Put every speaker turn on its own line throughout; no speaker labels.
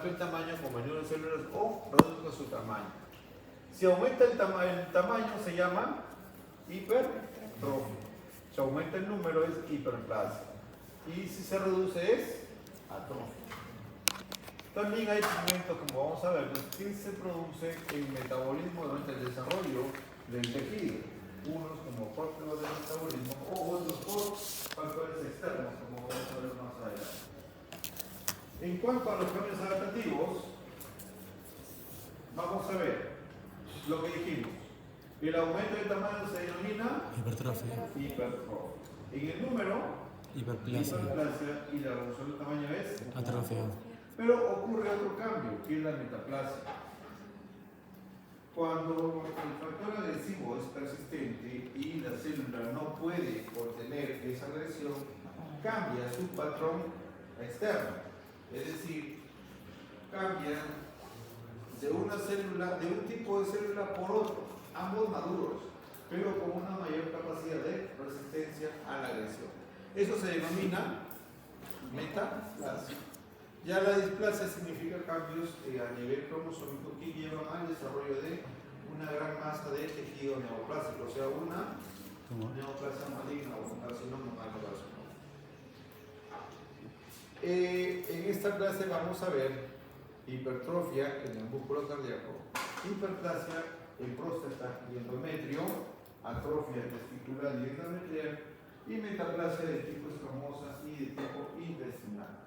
tanto el tamaño como el número de células o reduzca su tamaño. Si aumenta el tamaño se llama hipertrofia. Si aumenta el número es hiperplasia. Y si se reduce es atrofia. También hay pigmentos, como vamos a ver, que se produce en metabolismo durante el desarrollo del tejido. Unos como producto del metabolismo o otros por factores externos, como vamos a ver más adelante. En cuanto a los cambios adaptativos, vamos a ver lo que dijimos. El aumento de tamaño se denomina
hipertrofia.
En el número,
Hiperplasia.
Y la reducción del tamaño es
Atrofia.
Pero ocurre otro cambio, que es la metaplasia. Cuando el factor agresivo es persistente y la célula no puede contener esa agresión, cambia su patrón externo. Es decir, cambia de una célula, de un tipo de célula por otro, ambos maduros, pero con una mayor capacidad de resistencia a la agresión. Eso se denomina metaplasia. Ya la displasia significa cambios a nivel cromosómico que llevan al desarrollo de una gran masa de tejido neoplásico, o sea, una neoplasia maligna o un carcinoma malogrado. En esta clase vamos a ver hipertrofia en el músculo cardíaco, hiperplasia en próstata y endometrio, atrofia testicular y endometrial y metaplasia de tipo escamosa y de tipo intestinal.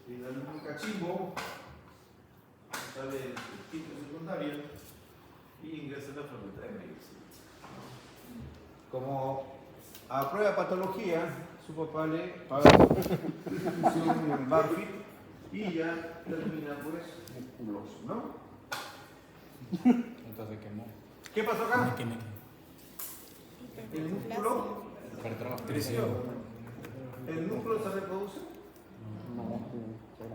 Y el alumno cachimbo sale del título secundario y ingresa a la facultad de medicina. Como aprueba patología, su papá le paga su inscripción en el Barfit y ya termina pues musculoso, ¿no?
Entonces quemó.
¿Qué pasó acá?
Quemé.
El músculo
Creció.
¿El músculo se reproduce?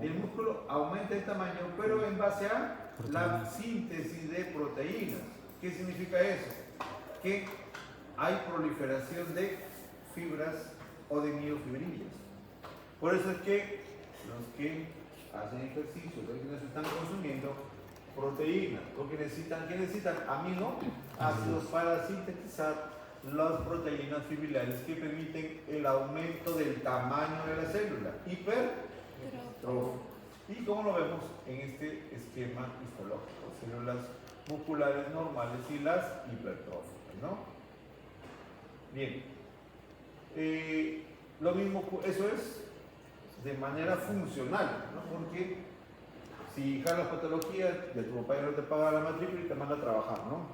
El músculo aumenta de tamaño, pero en base a la síntesis de proteínas. ¿Qué significa eso? Que hay proliferación de fibras o de miofibrillas. Por eso es que los que hacen ejercicio, los que están consumiendo proteínas, porque necesitan aminoácidos para sintetizar las proteínas fibrilares que permiten el aumento del tamaño de la célula, hipertrofia. Y como lo vemos en este esquema histológico, células musculares normales y las hipertróficas, ¿no? Bien. Lo mismo, eso es de manera funcional, ¿no? Porque si jalas patología, de tu papá ya no te paga la matrícula y te manda a trabajar, ¿no?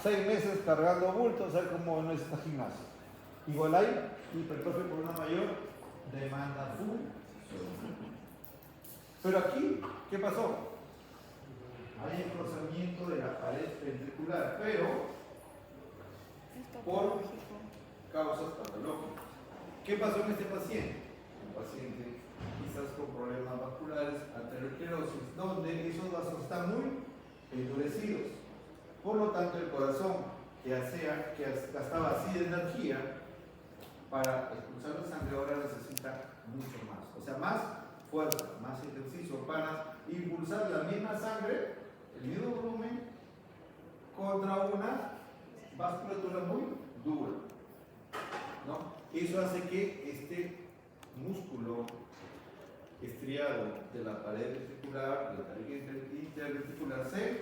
6 meses cargando bultos, a ver cómo no es esta gimnasia. Igual hay hipertrofia por una mayor demanda funcional. Pero aquí, ¿qué pasó? Hay engrosamiento de la pared ventricular, pero por causas patológicas. ¿Qué pasó en este paciente? Un paciente quizás con problemas vasculares, arteriosclerosis, donde esos vasos están muy endurecidos. Por lo tanto, el corazón, que gastaba así de energía para expulsar la sangre, ahora necesita mucho más. O sea, más fuerza, más ejercicio para impulsar la misma sangre, el mismo volumen, contra una vasculatura muy dura, ¿no? Eso hace que este músculo estriado de la pared ventricular, de la pared interventricular, se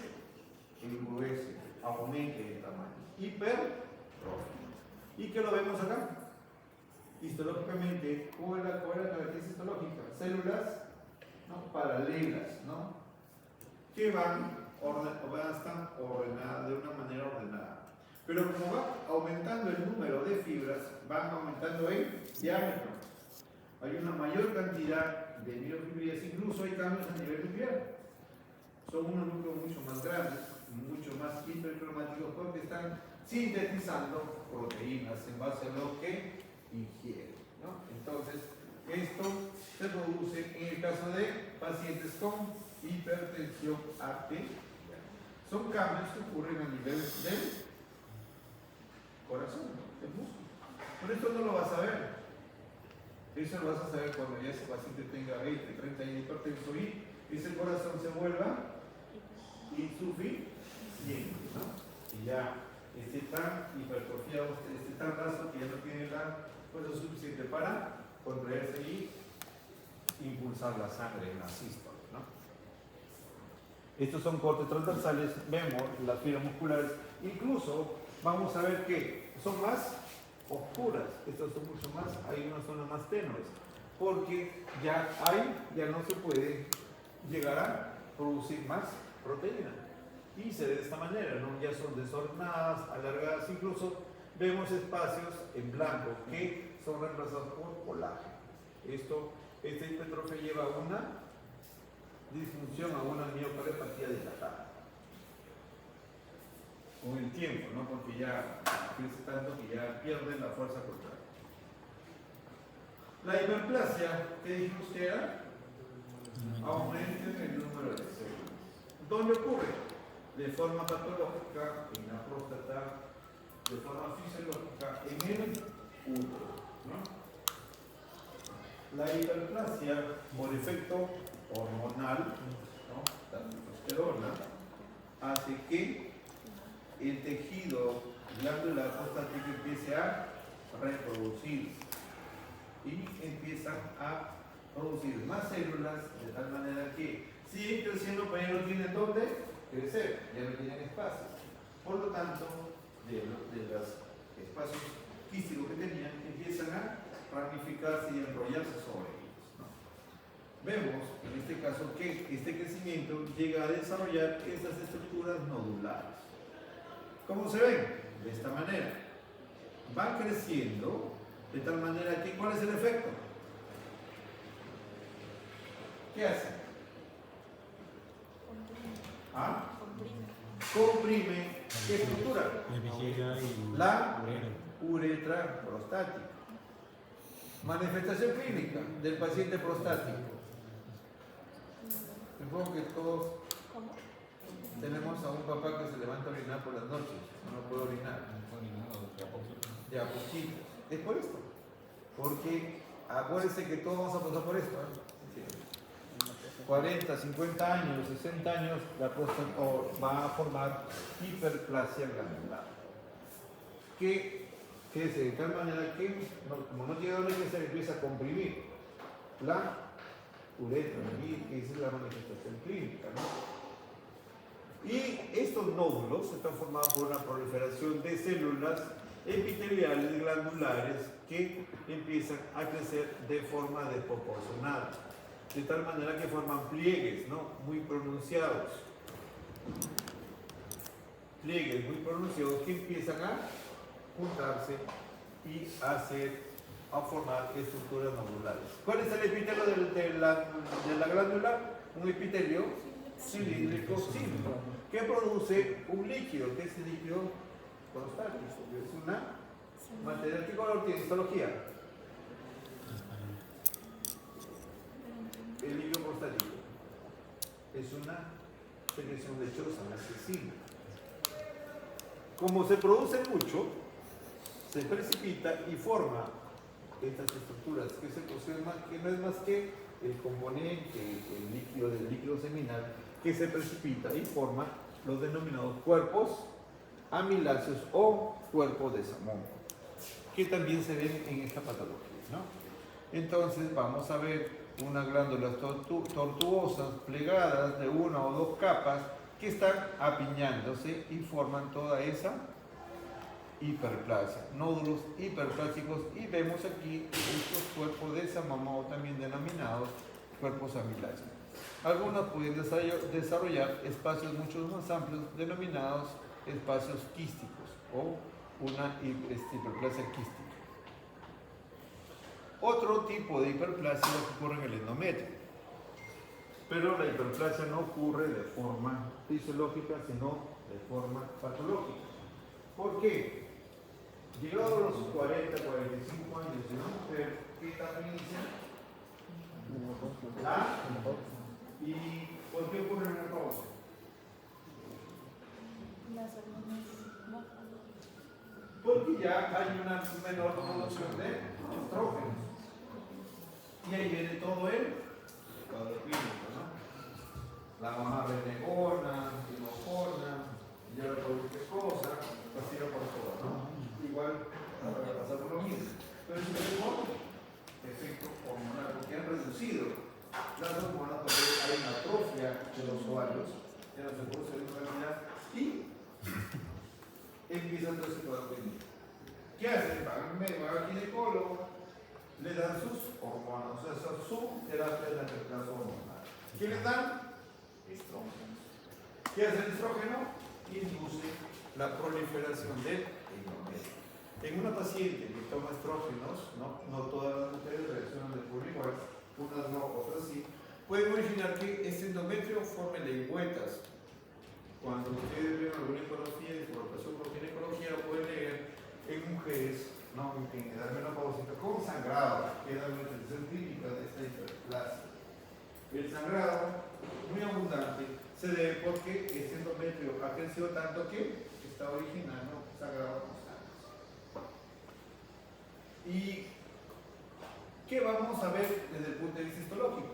engruece, aumente el tamaño. Hipertrofia. ¿Y qué lo vemos acá? Histológicamente, ¿cuál es la característica histológica? Células, ¿no?, paralelas, ¿no?, que están ordenadas de una manera ordenada. Pero como va aumentando el número de fibras, van aumentando el diámetro. Hay una mayor cantidad de miofibrillas, incluso hay cambios a nivel nuclear. Son unos núcleos mucho más grandes, mucho más hipercromáticos, porque están sintetizando proteínas en base a lo que ingieren, ¿no? Entonces, esto se produce en el caso de pacientes con hipertensión arterial. Son cambios que ocurren a nivel del corazón, ¿no?, del músculo. Pero esto no lo vas a ver. Eso lo vas a saber cuando ya ese paciente tenga 20, 30 años de hipertenso y ese corazón se vuelva insuficiente, ¿no? Y ya esté tan hipertrofiado, esté tan raso que ya no tiene la fuerza suficiente para contraerse y impulsar la sangre en la sístole, ¿no? Estos son cortes transversales, vemos las fibras musculares, incluso vamos a ver que son más oscuras, estas son mucho más, hay unas zonas más tenues, porque ya no se puede llegar a producir más proteína. Y se ve de esta manera, ¿no? Ya son desordenadas, alargadas, incluso vemos espacios en blanco que son reemplazados por colágeno. Esta hipertrofia lleva a una disfunción, a una miocardiopatía dilatada. Con el tiempo, ¿no? Porque ya crece tanto que ya pierden la fuerza contraria. La hiperplasia, ¿qué dijimos que era? Aumenten el número de células. ¿Dónde ocurre? De forma patológica en la próstata, de forma fisiológica en el útero, ¿no? La hiperplasia, por efecto hormonal, ¿no? La testosterona, hace que el tejido glandular prostático empiece a reproducirse y empiezan a producir más células de tal manera que siguen creciendo, pero ya no tienen dónde crecer, ya no tienen espacios. Por lo tanto, de los espacios quísticos que tenían, empiezan a ramificarse y enrollarse sobre ellos, ¿no? Vemos en este caso que este crecimiento llega a desarrollar estas estructuras nodulares. ¿Cómo se ven? De esta manera. Van creciendo de tal manera que, ¿cuál es el efecto? ¿Qué hacen? ¿Ah? Comprime. ¿Qué estructura?
La vejiga y
La uretra prostática. Manifestación clínica del paciente prostático. Supongo que todos tenemos a un papá que se levanta a orinar por las noches, no puede orinar. Ya poquito. Es por esto. Porque acuérdense que todos vamos a pasar por esto, ¿eh? 40, 50 años, 60 años, la próstata va a formar hiperplasia glandular. Que es de tal manera que, como no llega a donde se empieza a comprimir la uretra, y esa es la manifestación clínica, ¿no? Y estos nódulos están formados por una proliferación de células epiteliales glandulares que empiezan a crecer de forma desproporcionada, de tal manera que forman pliegues, ¿no? Muy pronunciados. Pliegues muy pronunciados que empiezan a juntarse y a formar estructuras nodulares. ¿Cuál es el epitelio de la glándula? Un epitelio cilíndrico simple que produce un líquido, que es el líquido prostático. Es una materia. ¿Qué color tiene histología? El líquido prostático es una secreción lechosa, una cecina. Como se produce mucho, se precipita y forma estas estructuras que no es más que el componente, el líquido del líquido seminal, que se precipita y forma los denominados cuerpos amiláceos o cuerpos de Samón, que también se ven en esta patología, ¿no? Entonces vamos a ver unas glándulas tortuosas plegadas de una o dos capas que están apiñándose y forman toda esa hiperplasia, nódulos hiperplásicos, y vemos aquí estos cuerpos de Samón, también denominados cuerpos amiláceos. Algunos pueden desarrollar espacios mucho más amplios denominados espacios quísticos o una hiperplasia quística. Otro tipo de hiperplasia ocurre en el endometrio, pero la hiperplasia no ocurre de forma fisiológica, sino de forma patológica. ¿Por qué? Llegados a los 40, 45 años de una mujer, ¿qué etapa inicia? ¿Y por qué ocurre una pausa? Porque ya hay una menor producción de estrógenos. Y ahí viene todo el cuadro clínico, ¿no? La mamá renegona, enojona, llora por cualquier cosa, castiga por todo, ¿no? Igual va a pasar por lo mismo. Pero si tenemos efecto hormonal, porque han reducido las hormonas, porque hay una atrofia de los ovarios, ya no se produce una enfermedad y empieza todo ese cuadro clínico. ¿Qué hacen? Van al ginecólogo, le dan sus hormonas, o sea, su terapia de reemplazo hormonal. ¿Qué le dan? Estrógenos. ¿Qué hace el estrógeno? Induce la proliferación del endometrio. En una paciente que toma estrógenos, no todas las mujeres reaccionan de forma igual, unas no, otras sí, pueden imaginar que este endometrio forme lengüetas. Cuando ustedes ven alguna ecografía, exploración por ginecología, lo pueden leer en mujeres, ¿no? En edad menopáusica, con sangrado, que es la manifestación típica de esta hiperplasia. El sangrado, muy abundante, se debe porque este endometrio ha crecido tanto que está originando sangrado constante. ¿Y qué vamos a ver desde el punto de vista histológico?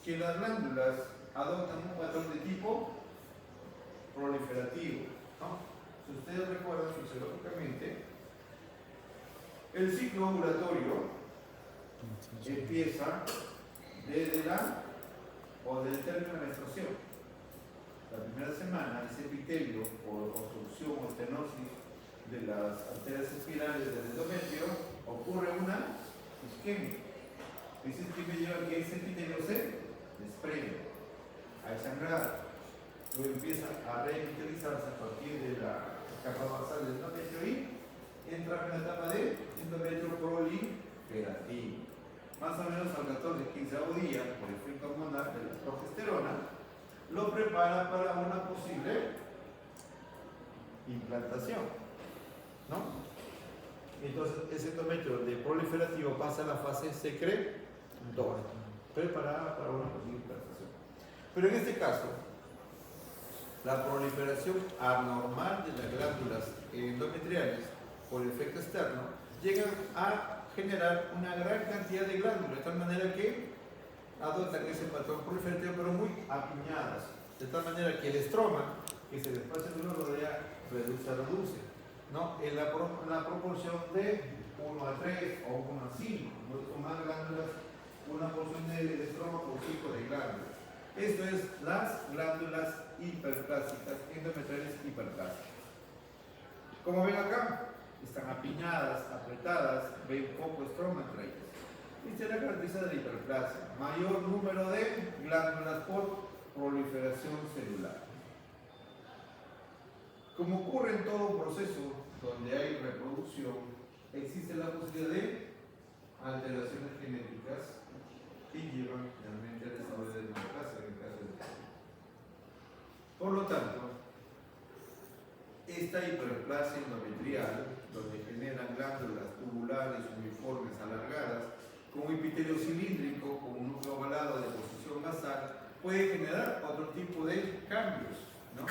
Que las glándulas adoptan un patrón de tipo proliferativo, ¿no? Si ustedes recuerdan fisiológicamente, el ciclo ovulatorio empieza desde del término de la menstruación. La primera semana, ese epitelio por obstrucción o estenosis de las arterias espirales del endometrio, ocurre una isquemia. Esa isquemia lleva a que ese epitelio se desprende, hay sangrado, luego empieza a revitalizarse a partir de la capa basal del endometrio y entra en la etapa de endometrio proliferativo. Más o menos al 14-15 día, por efecto hormonal de la progesterona, lo prepara para una posible implantación, ¿no? Entonces, ese endometrio de proliferativo pasa a la fase secretora, preparada para una posible implantación. Pero en este caso, la proliferación anormal de las glándulas endometriales por efecto externo llega a generar una gran cantidad de glándulas, de tal manera que adoptan ese patrón proliferativo, pero muy apiñadas, de tal manera que el estroma que se desplaza en lo rodea se reduce, ¿no? En la proporción de 1 a 3 o 1 a 5, con más glándulas, una porción de estroma por 5 de glándulas. Esto es las glándulas hiperplásicas, endometriales hiperplásicas. Como ven acá, están apiñadas, apretadas, ven poco estroma entre ellas. Esta es la característica de la hiperplasia, mayor número de glándulas por proliferación celular. Como ocurre en todo proceso donde hay reproducción, existe la posibilidad de alteraciones genéticas que llevan realmente al desarrollo de la hiperplasia en el caso del cáncer. Por lo tanto, esta hiperplasia endometrial, donde generan glándulas tubulares uniformes alargadas, con un epitelio cilíndrico, con un núcleo ovalado de posición basal, puede generar otro tipo de cambios, ¿no?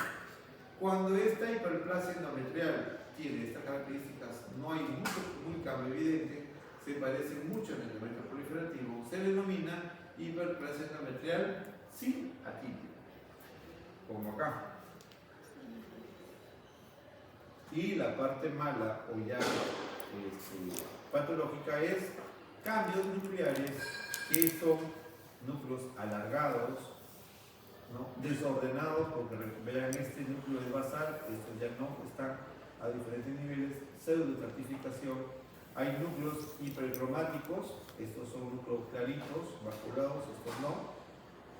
Cuando esta hiperplasia endometrial tiene estas características, no hay muy cambio evidente, se parece mucho en el endometrio proliferativo, se denomina hiperplasia endometrial sin atipia, como acá. Y la parte mala o ya patológica es cambios nucleares que son núcleos alargados, ¿no? Desordenados, porque vean este núcleo de basal, estos ya no están a diferentes niveles, pseudoestratificación. Hay núcleos hipercromáticos, estos son núcleos claritos, maculados, estos no.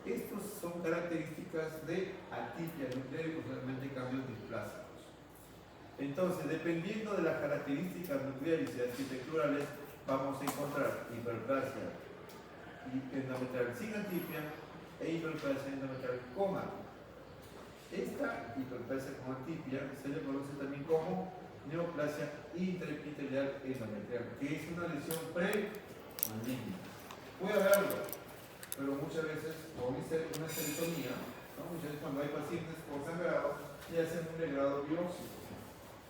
Estos son características de atipia nuclear y posiblemente cambios displásicos. Entonces, dependiendo de las características nucleares y arquitecturales, vamos a encontrar hiperplasia endometrial sin atipia e hiperplasia endometrial con atipia. Esta hiperplasia con atipia se le conoce también como neoplasia intraepitelial endometrial, que es una lesión pre-maligna. Puede haberlo, pero muchas veces con una esterectomía, ¿no? Muchas veces cuando hay pacientes con sangrado, se hacen un legrado biópsico.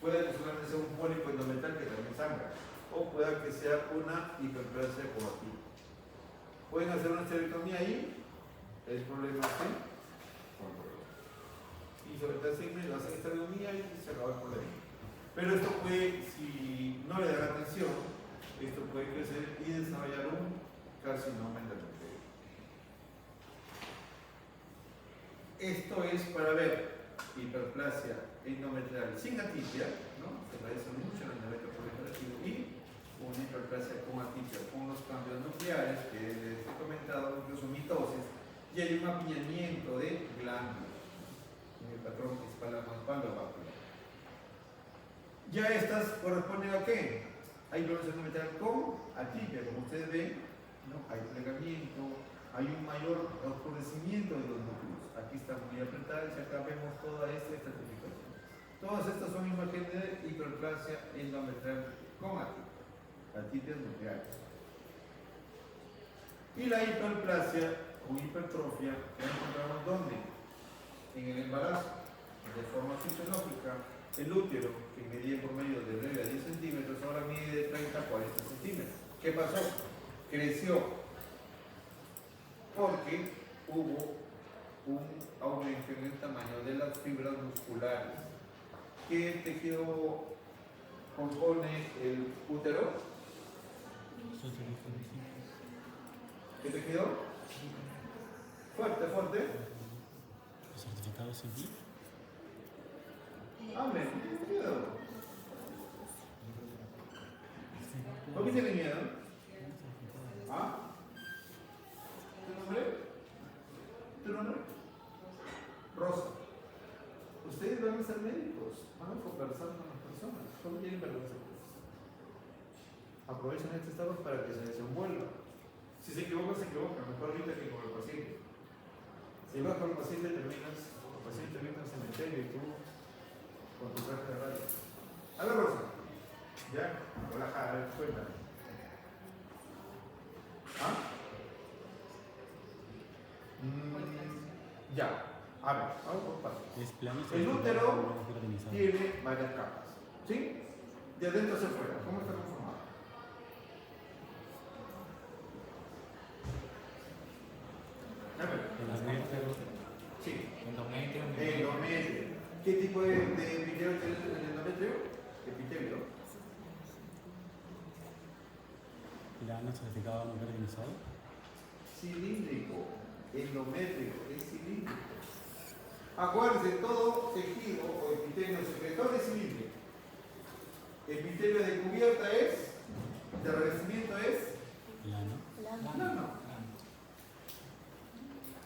Puede que solamente sea un pólipo endometrial que también sangra, o pueda que sea una hiperplasia coativa. Pueden hacer una esterectomía ahí, el problema se controla. Y sobre todo si me hacen esterectomía y se acaba el problema. Pero esto puede, si no le dan atención, esto puede crecer y desarrollar un carcinoma endometrial. Esto es para ver hiperplasia endometrial sin atipia, ¿no? Se parece mucho a la endometrio proliferativo, y una hiperplasia con atipia, con los cambios nucleares que les he comentado, incluso mitosis, y hay un apiñamiento de glándulas en el patrón espalda-vascular. Ya estas corresponden a qué? Hay hiperplasia endometrial con atipia, como ustedes ven, ¿no? Hay plegamiento, hay un mayor oscurecimiento de los núcleos. Aquí está muy apretada y acá vemos toda esta estratificación. Todas estas son imágenes de hiperplasia endometrial con atipias nucleares. Y la hiperplasia o hipertrofia la encontramos ¿dónde? En el embarazo, de forma fisiológica. El útero, que medía por medio de 9 a 10 centímetros, ahora mide de 30 a 40 centímetros. ¿Qué pasó? Creció porque hubo un aumento en el tamaño de las fibras musculares. ¿Qué tejido compone el útero? ¿Qué tejido? Fuerte, fuerte.
¿Los certificados aquí?
Amén. ¿Qué miedo? ¿Por qué tiene miedo? ¿Ah? ¿Tu nombre? ¿Tu nombre? Rosa. Ustedes van a ser médicos, van a conversar con las personas. ¿Cómo tienen vergüenza? Aprovechen este estado para que se desenvuelva. Si se equivoca, mejor ahorita que con el paciente. Si vas con el paciente, el paciente termina en el cementerio y tú con tu traje de radio. A ver, Rosa. Ya, relaja, a ver, cuéntame. ¿Ah? Ya. A ver, vamos por paso.
Es plano.
El útero tiene varias capas. ¿Sí? De adentro hacia afuera. ¿Cómo está conformado? A ver. Sí. Endometrio. ¿Qué tipo de epitelio tiene el endometrio? Epitelio.
¿Plano certificado no caracterizado?
Cilíndrico. Endometrio es cilíndrico. Acuérdense, todo tejido o epitelio secretor es cilíndrico. Epitelio de cubierta es, de revestimiento es plano.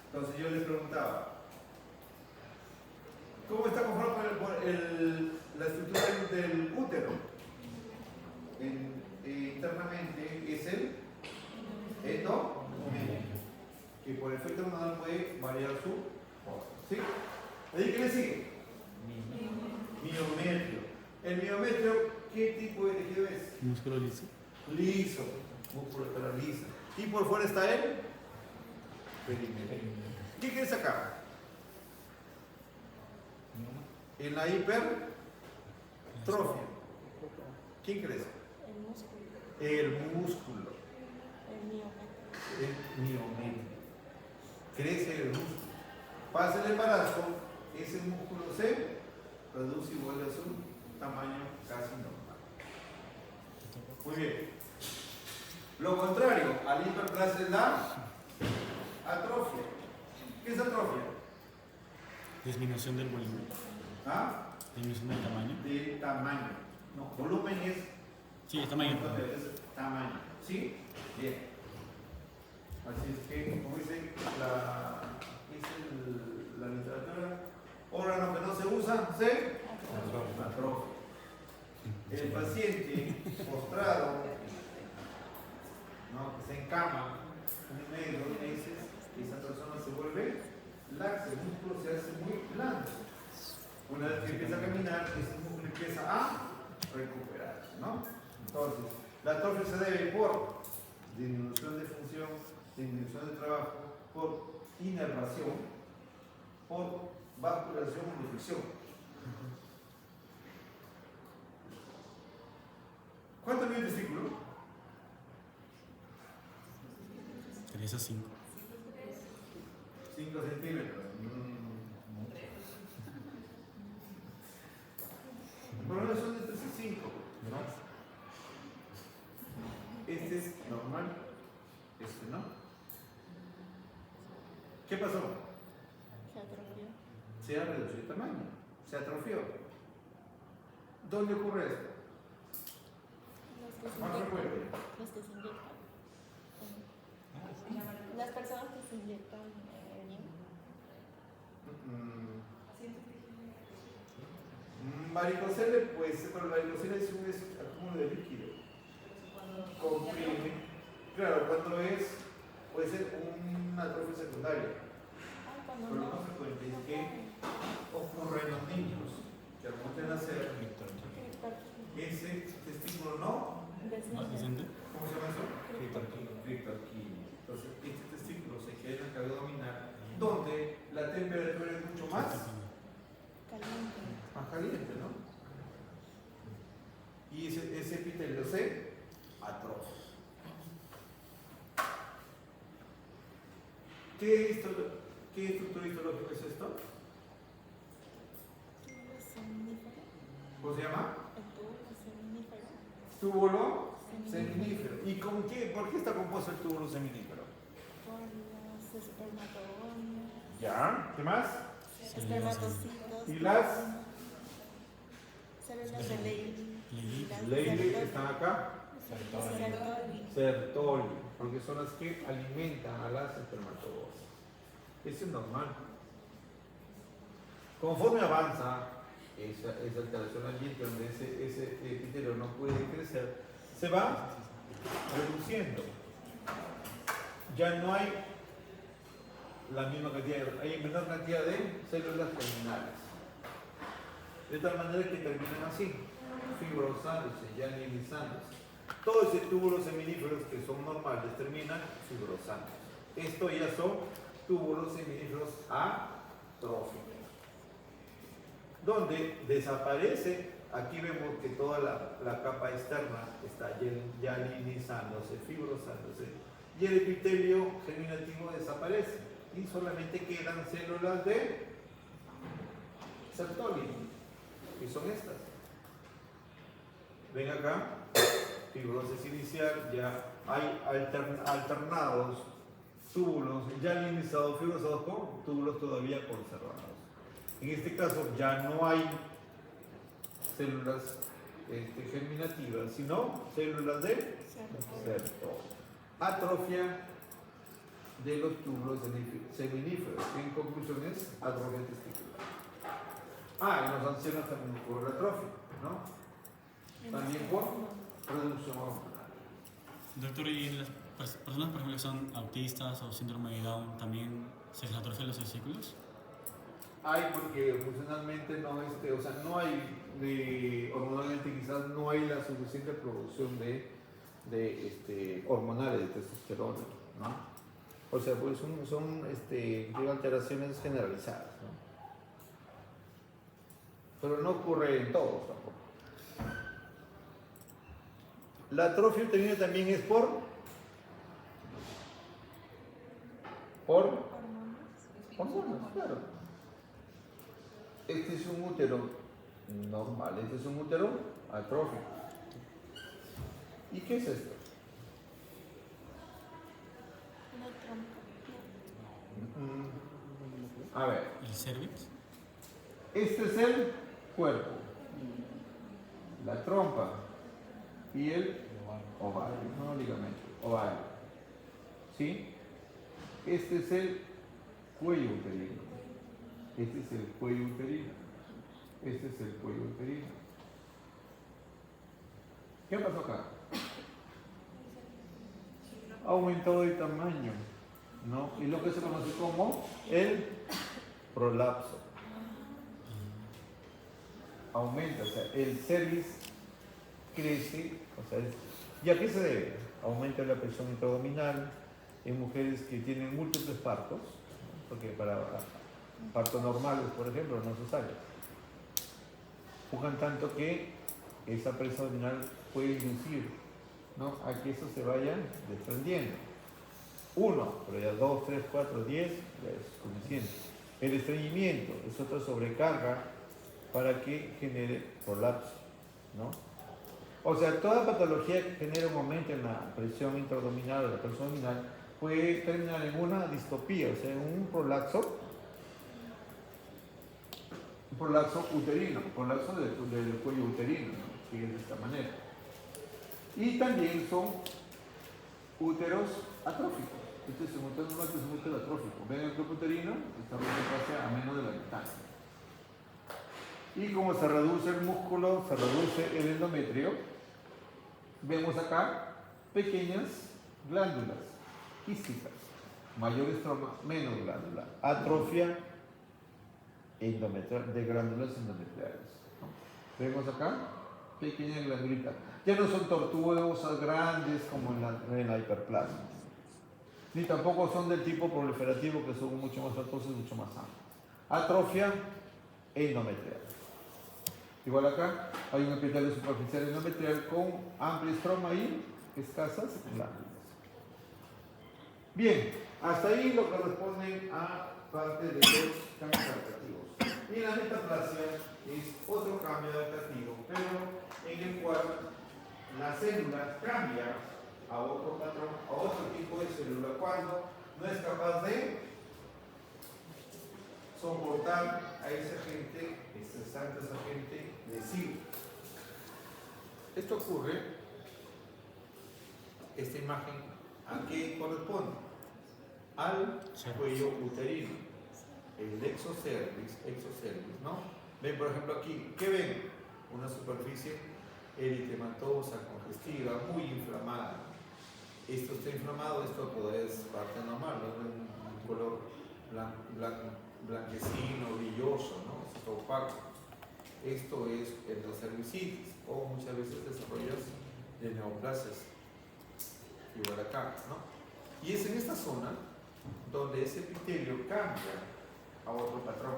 Entonces yo les preguntaba, ¿cómo está conformado la estructura del útero? Internamente es el endometrio, que por efecto hormonal puede variar su forma. ¿Sí? ¿Ahí qué le sigue? Miometrio. El miometrio, ¿qué tipo de tejido es?
Músculo liso.
Liso, musculatura lisa. Y por fuera está el perimetrio. ¿Qué quieres sacar? En la hipertrofia. ¿Quién crece? El músculo. El miometrio. Crece el músculo. Pasa el embarazo, ese músculo se reduce y vuelve a su tamaño casi normal. Muy bien. Lo contrario a la hiperplasia es la atrofia. ¿Qué es atrofia?
Disminución del volumen.
¿Ah?
Disminución del tamaño.
De tamaño. No, volumen es.
Sí, es tamaño.
Es tamaño. ¿Sí? Bien. Así es que, como dice la literatura, órgano que no se usa, se atrofia. El paciente postrado, ¿no? Que se encama un mes, 2 meses, esa persona se vuelve laxa, el músculo se hace muy blando. Una vez que empieza a caminar, ese músculo empieza a recuperarse, ¿no? Entonces, la atrofia se debe por disminución de función, disminución de trabajo, por inervación, por vascularización o infección. ¿Cuánto mide el testículo?
3 3 a 5.
5 centímetros. Por lo menos son de 3 a 5, ¿no? Este es normal, este no. ¿Qué pasó?
Se atrofió.
Se ha reducido el tamaño, se atrofió. ¿Dónde ocurre esto? Más recuerde.
Los que se inyectan. Las personas que se inyectan heroína.
Varicocele, pues, pero la varicocele es un acúmulo de líquido. Comprime. Claro, cuando puede ser una atrofia secundaria.
Cuando
Pero lo
no.
más frecuente es que ocurre en los niños que al momento de nacer, ese testículo no.
¿Más decente?
¿Cómo se llama eso? Criptorquía. Entonces, este testículo se queda en el cabello abdominal, donde la temperatura es mucho más caliente, ¿no? Y ese epitelio se atrofia. ¿Qué estructura histológica es esto? ¿Cómo se llama? Túbulo seminífero. ¿Y con qué? ¿Por qué está compuesto el túbulo seminífero?
Por los espermatogonios.
¿Ya? ¿Qué más?
Espermatocitos.
¿Y las?
Células de Leydig.
Leydig están acá.
Sertoli.
Sertoli, porque son las que alimentan a las espermatogonias. Eso es normal. Conforme avanza esa alteración ambiente donde ese epitelio no puede crecer, se va reduciendo. Ya no hay la misma cantidad, hay menor cantidad de células terminales. De tal manera que terminan así, fibrosándose, ya animizándose. Todos esos túbulos seminíferos que son normales terminan fibrosándose. Esto ya son túbulos seminíferos atróficos. Donde desaparece, aquí vemos que toda la capa externa está ya alinizándose, fibrosándose, y el epitelio germinativo desaparece y solamente quedan células de Sertoli, que son estas. Ven acá, fibrosis inicial, ya hay alternados túbulos ya alinizados, fibrosados con túbulos todavía conservados. En este caso ya no hay células germinativas, sino células de Sertoli. Atrofia de los túbulos seminíferos, que en conclusión es atrofia testicular. En los ancianos también ocurre la atrofia, ¿no? También por reducción hormonal.
Doctor, ¿y en las personas, por ejemplo, que son autistas o síndrome de Down, también se les atrofian los testículos?
Hay, porque funcionalmente no, o sea, no hay, hormonalmente quizás no hay la suficiente producción de hormonales, de testosterona, ¿no? O sea, pues son digo, alteraciones generalizadas, ¿no? Pero no ocurre en todos tampoco. La atrofia uterina también es por hormonas, claro. Este es un útero normal, este es un útero atrófico. ¿Y qué es esto? A ver,
¿El cervix?
este es el cuerpo, la trompa y el ovario, no ligamento, ovario. ¿Sí? Este es el cuello uterino. Este es el cuello uterino. Este es el cuello uterino. ¿Qué pasó acá? Ha aumentado de tamaño, ¿no? Y lo que se conoce como el prolapso. Aumenta, o sea, el cervix crece, o sea, ¿y a qué se debe? Aumenta la presión intraabdominal en mujeres que tienen múltiples partos, ¿no? Porque para partos normales, por ejemplo, no cesáreos, empujan tanto que esa presión abdominal puede inducir, ¿no?, a que eso se vaya desprendiendo. 1, pero ya 2, 3, 4, 10 ya es suficiente. El estreñimiento es otra sobrecarga para que genere prolapso, ¿no? O sea, toda patología que genere un aumento en la presión intraabdominal o la presión abdominal puede terminar en una distopía, o sea, en un prolapso uterino, prolapso del cuello uterino, ¿no? Que es de esta manera. Y también son úteros atróficos. Este es un útero normal, este es un útero atrófico. Ven el cuerpo uterino, esta casi a menos de la mitad. Y como se reduce el músculo, se reduce el endometrio, vemos acá pequeñas glándulas quísticas, mayor estroma, menos glándula, atrofia endometrial, de glándulas endometriales, ¿no? Vemos acá pequeñas glandulitas, ya no son tortuosas grandes como en la hiperplasia, ni tampoco son del tipo proliferativo que son mucho más tortuosas y mucho más amplias. Atrofia endometrial. Igual acá hay un epitelio superficial endometrial con amplia estroma y escasas glándulas. Bien, hasta ahí lo que responde a parte de los cambios adaptativos. Y la metaplasia es otro cambio adaptativo, pero en el cual la célula cambia a otro patrón, a otro tipo de célula, cuando no es capaz de soportar a ese agente estresante, ese agente lesivo. Esto ocurre, esta imagen, ¿a qué corresponde? Al cuello uterino, el exocervix, ¿no? Ven, por ejemplo, aquí, ¿qué ven? Una superficie eritematosa, congestiva, muy inflamada. Esto está inflamado, esto es parte normal, ¿no? Un color blanquecino, brilloso, ¿no? Esto es opaco. Esto es endocervicitis, o muchas veces desarrollos de neoplasias, igual acá, ¿no? Y es en esta zona donde ese epitelio cambia a otro patrón.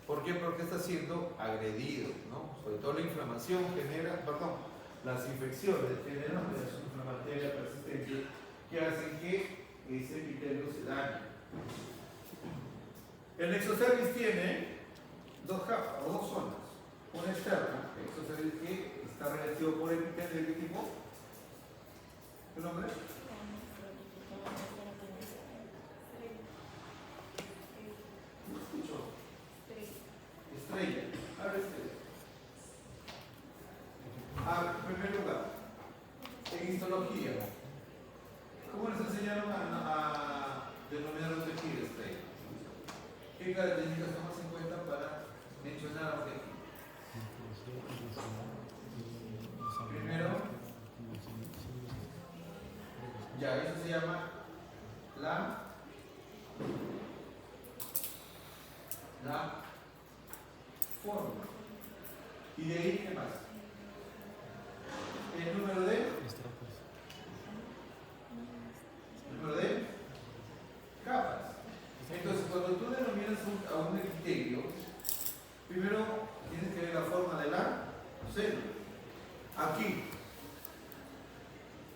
¿Por qué? Porque está siendo agredido, ¿no? Sobre todo la inflamación genera, las infecciones generan una reacción inflamatoria persistente que hacen que ese epitelio se dañe. El exocervix tiene dos capas o dos zonas. Una externa, el exocervix que está revestido por epitelio de qué tipo. ¿Qué nombre? Estrella. Abre estrella. En primer lugar, en histología, ¿cómo les enseñaron a denominar los tejidos estrella? ¿Qué características tomas en cuenta para mencionar los tejidos? Primero, ya, eso se llama la forma. ¿Y de ahí qué más? El número de capas. Entonces, cuando tú denominas a un epitelio, primero tienes que ver la forma de la célula. Aquí,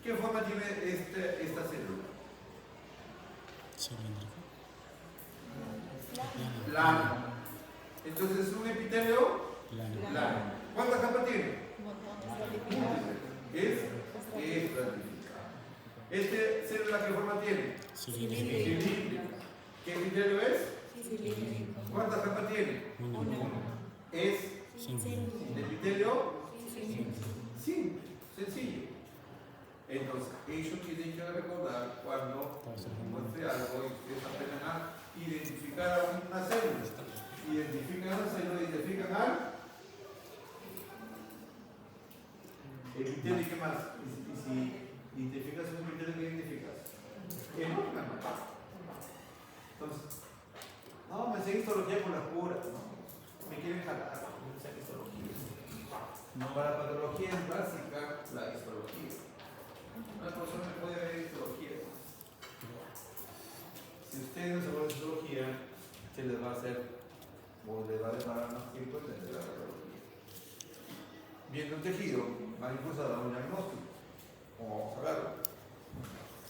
¿qué forma tiene esta célula? Plano. Entonces, es un epitelio plano. ¿Cuántas capas tiene? Es estratificada. ¿Este célula qué forma tiene? Cilíndrica. ¿Qué epitelio es?
Cilíndrico.
¿Cuántas capas tiene?
Uno.
Es epitelio
Simple.
sencillo. Entonces, ellos tienen que recordar cuando muestre algo y ustedes aprendan a identificar una célula. Identifican a la célula, identifican al epitelio. ¿Y qué más? Y si identificas un epitelio, ¿qué identificas? El órgano. Entonces, no, me sé histología por las puras, ¿no? Me quieren jalar, no me sé histología. Para patología es básica la histología. Una persona puede ver histología. Si ustedes no saben histología, se les va a hacer, o les va a demorar más tiempo entender la patología. Viendo un tejido, va incluso a dar un diagnóstico, como vamos a verlo.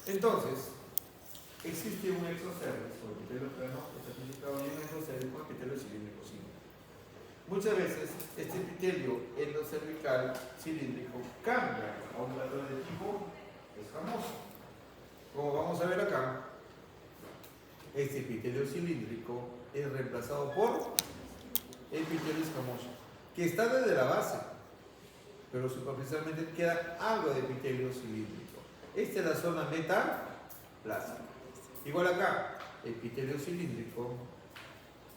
Entonces, existe un exocérvix o epitelio plano certificado y un endocérvico epitelio cilíndrico simple. Muchas veces este epitelio endocervical cilíndrico cambia a un patrón de tipo escamoso. Como vamos a ver acá, este epitelio cilíndrico es reemplazado por epitelio escamoso, que está desde la base, pero superficialmente queda algo de epitelio cilíndrico. Esta es la zona metaplásica. Igual acá, epitelio cilíndrico,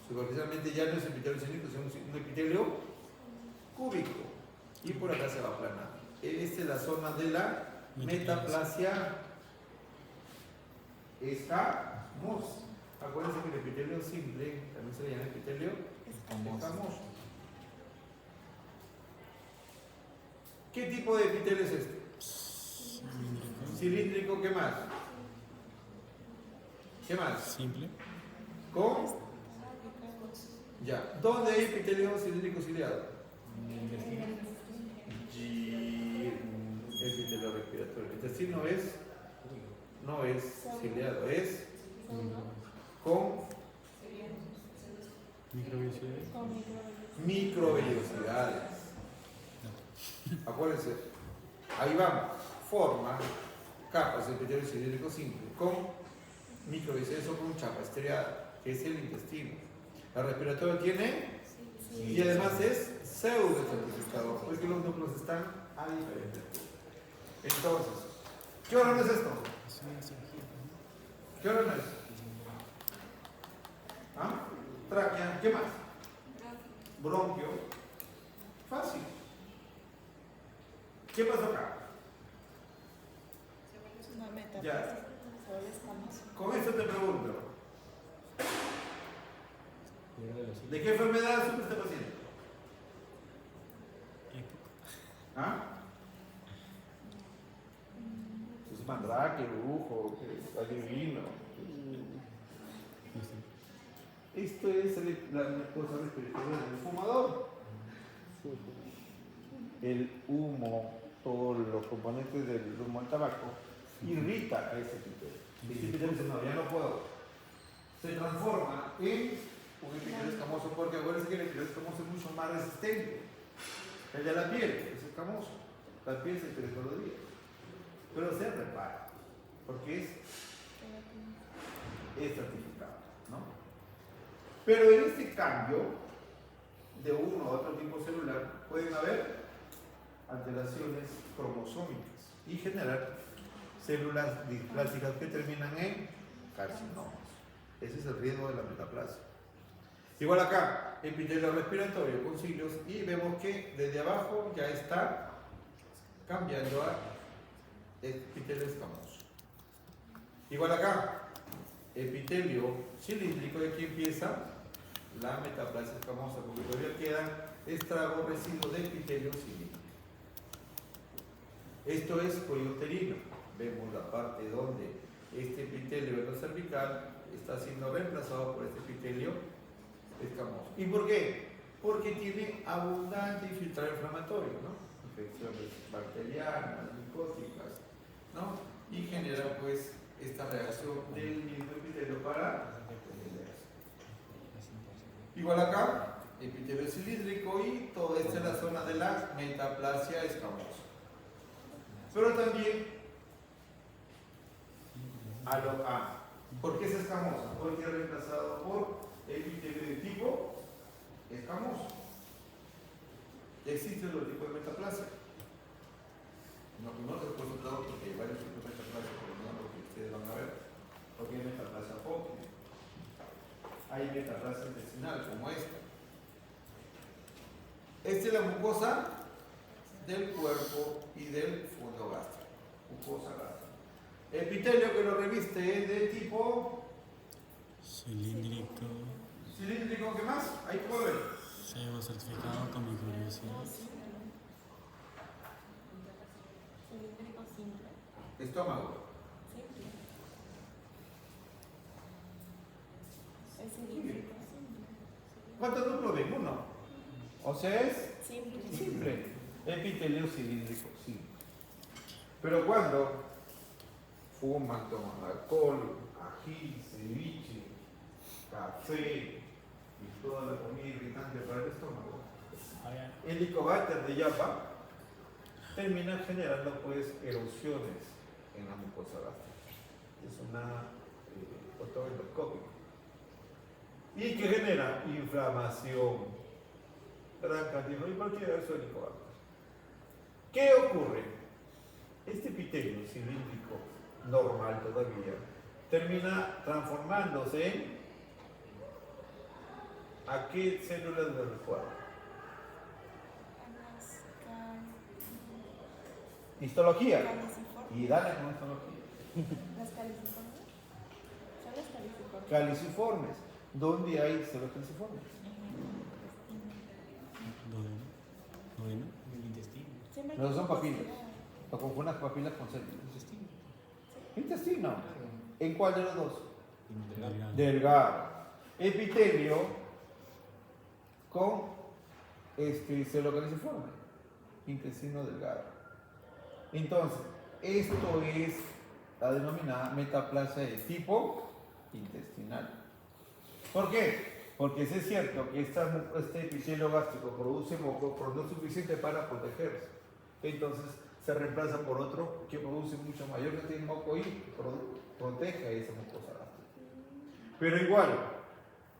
superficialmente ya no es epitelio cilíndrico, sino un epitelio cúbico. Y por acá se va aplanando. Esta es la zona de la metaplasia escamosa. Acuérdense que el epitelio simple también se le llama epitelio escamoso. ¿Qué tipo de epitelio es este? Cilíndrico, ¿qué más? ¿Qué más?
Simple.
¿Con? Ya. ¿Dónde hay epitelio cilíndrico ciliado? Epitelio respiratorio. El intestino no es ciliado, es con
Microvellosidades.
microvellosidades. Acuérdense, ahí vamos. Forma capas de epitelio cilíndrico simple con microvellosidades o con chapa estriada, que es el intestino. La respiratoria tiene y además es pseudo certificado, porque los núcleos están a diferentes puntos. Entonces, ¿qué órgano es esto? ¿Qué órgano es? ¿Ah? Tráquea, ¿qué más? Bronquio. Fácil. ¿Qué pasó acá? Ya. Con esto te pregunto, ¿de qué enfermedad sufre este paciente? ¿Ah? Es mandrake, brujo, adivino. Esto es la cosa respiratoria del fumador. El humo, todos los componentes del humo del tabaco, irrita a ese epitelio. Este epitelio dice, no, ya no puedo. Se transforma en un epitelio escamoso, porque acuérdense que el epitelio escamoso es mucho más resistente. El de la piel es escamoso. La piel se crece todos los días. Pero se repara, porque es certificado, ¿no? Pero en este cambio de uno a otro tipo celular pueden haber alteraciones cromosómicas y generar células displásicas que terminan en carcinomas. Ese es el riesgo de la metaplasia. Igual acá, epitelio respiratorio con cilios, y vemos que desde abajo ya está cambiando a epitelio escamoso. Igual acá, epitelio cilíndrico, y aquí empieza la metaplasia escamosa, porque todavía quedan estragos residuos de epitelio cilíndrico. Esto es cuello uterino. Vemos la parte donde este epitelio endocervical está siendo reemplazado por este epitelio escamoso. ¿Y por qué? Porque tiene abundante infiltrado inflamatorio, ¿no? Infecciones bacterianas, micóticas, ¿no? Y genera pues esta reacción del mismo epitelio para igual acá, epitelio cilíndrico, y toda esta es la zona de la metaplasia escamosa. Pero también ¿por qué es escamosa? Porque es reemplazado por epitelio de tipo escamoso. Existen los tipos de metaplasia. No les he puesto todo porque hay varios tipos de metaplasia, pero no lo que ustedes van a ver. Porque hay metaplasia focal, hay metaplasia intestinal como esta. Esta es la mucosa del cuerpo y del fondo gástrico. Mucosa gástrica. Epitelio que lo reviste es de tipo
Cilíndrico.
cilíndrico, ¿qué más? Ahí puedo ver.
Pseudo certificado con microvellosidades.
Cilíndrico simple.
Estómago.
Simple. Es cilíndrico simple.
¿Cuántos núcleos ven? Uno. O sea, es
Simple.
simple. Epitelio cilíndrico simple. Pero cuando fuman, toman alcohol, ají, ceviche, café y toda la comida irritante para el estómago, el Helicobacter de Yapa termina generando pues erosiones en la mucosa gástrica. Es una otoendoscópica y que genera inflamación, gran cantidad y cualquier de Helicobacter. ¿Qué ocurre? Este epitelio cilíndrico normal todavía termina transformándose en ¿a qué células del recuerdo? Histología. Y dale con histología.
¿Las caliciformes? Son las caliciformes.
Caliciformes. ¿Dónde hay células caliciformes?
Duodeno, el intestino.
Siempre
No
hay
son papilas.
mucosidad.
O confundas papilas con células.
Intestino.
Intestino. ¿En cuál de los dos?
Delgado.
Delgado. Epitelio con célula caliciforme. Intestino delgado. Entonces, esto es la denominada metaplasia de tipo intestinal. ¿Por qué? Porque sí es cierto que este epitelio gástrico produce moco, pero no es suficiente para protegerse. Entonces se reemplaza por otro que produce mucho mayor cantidad de moco y protege a esa mucosa gástrica. Pero igual,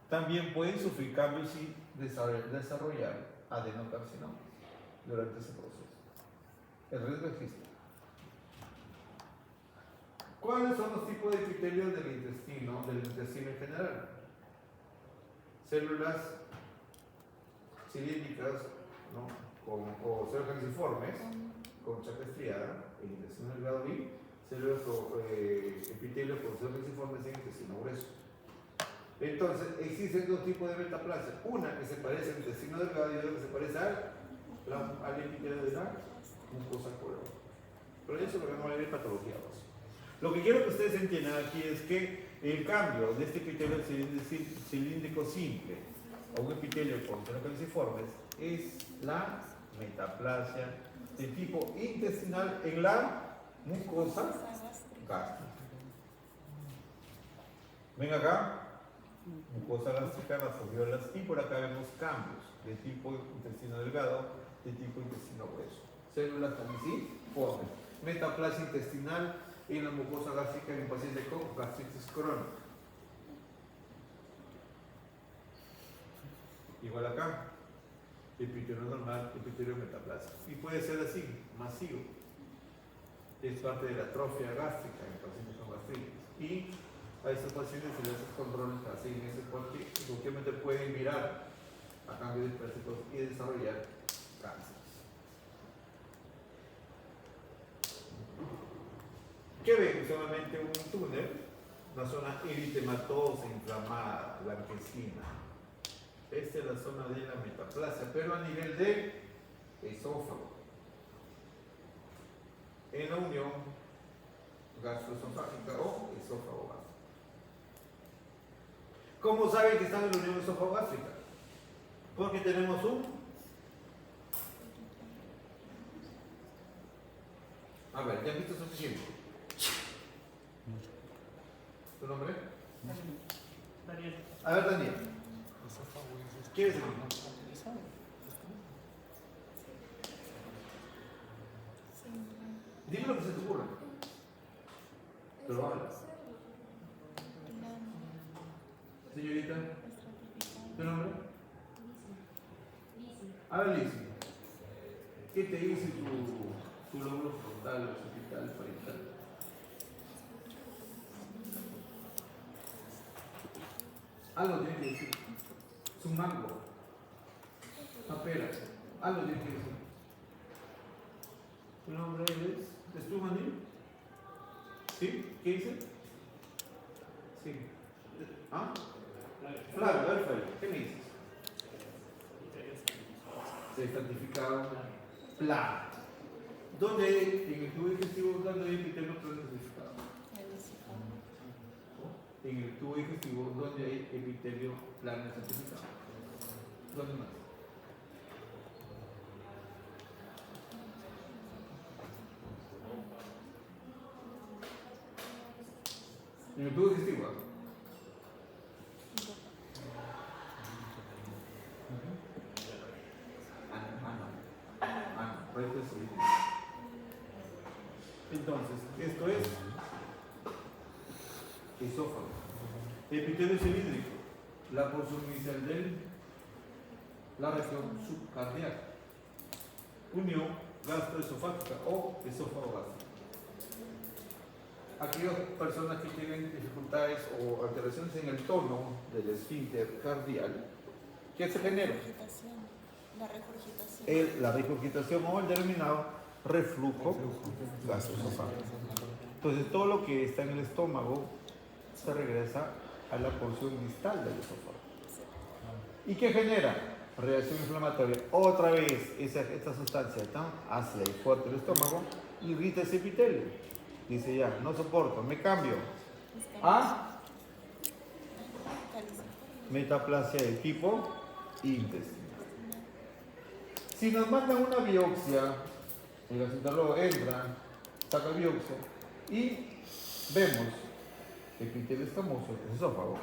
también pueden sufrir cambios y desarrollar adenocarcinoma durante ese proceso. El riesgo existe. ¿Cuáles son los tipos de epitelios del intestino en general? Células cilíndricas, ¿no? O células caliciformes, con chapa estriada, el intestino delgado y células o epitelios con células caliciformes en el intestino grueso. Entonces, existen dos tipos de metaplasia. Una que se parece al intestino delgado y otra que se parece al epitelio de la mucosa colon. Pero eso lo vamos a ver en patología básica. Lo que quiero que ustedes entiendan aquí es que el cambio de este epitelio cilíndrico simple a un epitelio con células caliciformes es la metaplasia de tipo intestinal en la mucosa gástrica. Ven acá, mucosa gástrica, las foviolas, y por acá vemos cambios de tipo intestino delgado, de tipo intestino grueso. Células caliciformes, metaplasia intestinal en la mucosa gástrica en un paciente con gastritis crónica. Igual acá, epitelio normal, epitelio metaplasia. Y puede ser así, masivo. Es parte de la atrofia gástrica en pacientes con gastritis. Y a estos pacientes se les hace controles cada 6 meses porque efectivamente pueden virar a cambios dispérsitos y desarrollar cáncer. ¿Qué ven? Solamente un túnel, una zona eritematosa, inflamada, blanquecina. Esta es la zona de la metaplasia, pero a nivel de esófago. En la unión gastroesofágica o esófago gástrico. ¿Cómo saben que están en la unión esófago gástrica? Porque tenemos un... A ver, ¿ya han visto suficiente? ¿Tu nombre?
Daniel.
A ver, Daniel. ¿Quieres decir? Dime lo que se te ocurra. Pero habla. Señorita, ¿tu nombre? A ver, Liz. ¿Qué te dice tu lóbulo frontal, occipital, parietal? Algo tiene que decir. Es un mango. Una pera. Algo tiene que decir. ¿Tu nombre es tú, Manil? ¿Sí? ¿Qué dice? Sí. ¿Ah? Flavio, a ver, Flavio, ¿qué me dices? Se estratificado plano. ¿Dónde en el tubo digestivo, dónde hay epitelio plano estratificado? En el tubo digestivo, ¿dónde hay epitelio plano estratificado? ¿Dónde más? En el tubo digestivo. Entonces, esto es esófago. Epitelio cilíndrico, la porción inicial de la región subcardíaca. Unión gastroesofágica o esófago gástrico. Aquellas personas que tienen dificultades o alteraciones en el tono del esfínter cardial, ¿qué se genera?
La regurgitación.
La regurgitación o el denominado reflujo gastroesofágico. Entonces, todo lo que está en el estómago se regresa a la porción distal del esófago. ¿Y qué genera? Reacción inflamatoria. Otra vez, esta sustancia tan ácida y fuerte del estómago irrita ese epitelio. Dice ya, no soporto, me cambio a metaplasia de tipo intestinal. Si nos mandan una biopsia, el gastroenterólogo entra, saca biopsia y vemos epitelio escamoso, el esófago,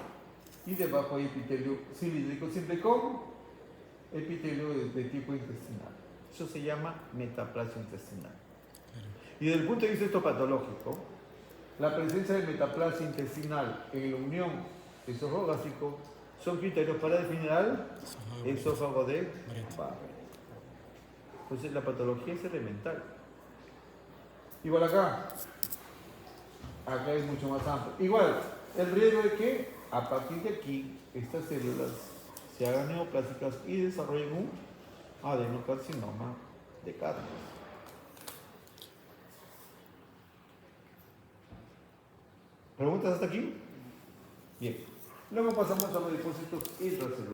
y debajo hay epitelio cilíndrico, siempre con epitelio de tipo intestinal. Eso se llama metaplasia intestinal. Y desde el punto de vista histopatológico, la presencia de metaplasia intestinal en la unión esófago-gástrico son criterios para definir al esófago de Barrett. Entonces la patología es elemental. Igual acá es mucho más amplio. Igual, el riesgo de que a partir de aquí estas células se hagan neoplásicas y desarrollen un adenocarcinoma de carne. ¿Preguntas hasta aquí? Bien. Luego pasamos a los depósitos intracelulares.